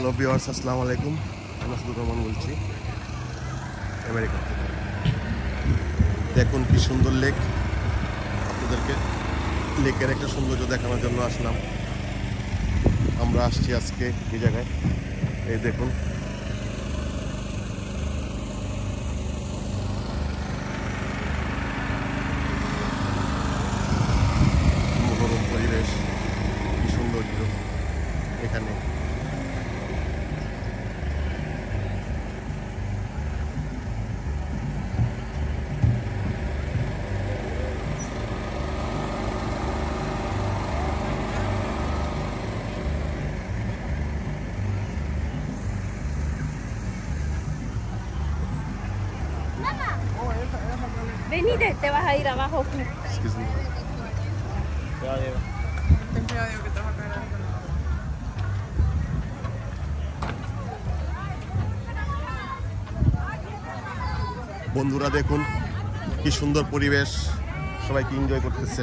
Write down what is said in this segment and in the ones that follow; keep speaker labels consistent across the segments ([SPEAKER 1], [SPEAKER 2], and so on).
[SPEAKER 1] Hello viewers, আসসালামু আলাইকুম। আমি মাসুদুর রহমান বলছি আমেরিকা থেকে। দেখুন কি সুন্দর লেক। আপনাদেরকে লেকের একটা সৌন্দর্য দেখানোর জন্য আসলাম। আমরা আসছি আজকে এই জায়গায়। এই দেখুন, মনোরম পরিবেশ, কি সৌন্দর্য এখানে।
[SPEAKER 2] Venite, te vas a ir abajo.
[SPEAKER 1] Excuse me.
[SPEAKER 3] Ten cuidado que te vas a caer ahí.
[SPEAKER 1] বন্ধুরা দেখুন কি সুন্দর পরিবেশ, সবাইকে এনজয় করতেছে।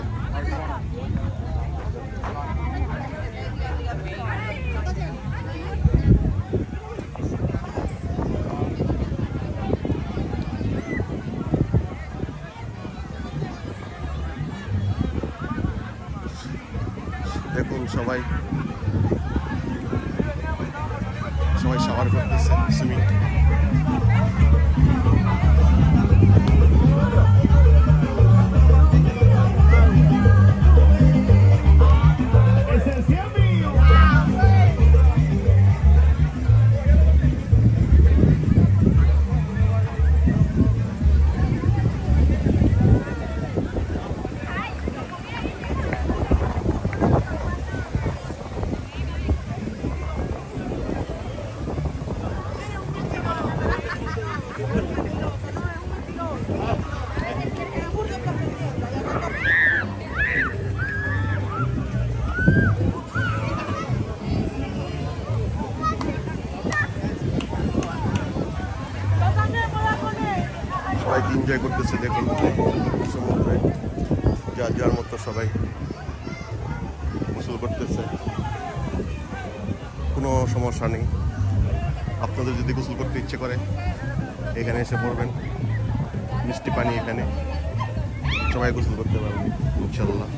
[SPEAKER 1] দেখুন সবাই শাওয়ার করতেছে, সুইমিং। সবাই এনজয় করতেছে। দেখুন সমুদ্রে যার যার মতো সবাই গোসল করতেছে, কোনো সমস্যা নেই। আপনাদের যদি গোসল করতে ইচ্ছে করে এখানে এসে পড়বেন, মিষ্টি পানি, এখানে সবাই গোসল করতে পারবেন ইনশাল্লাহ।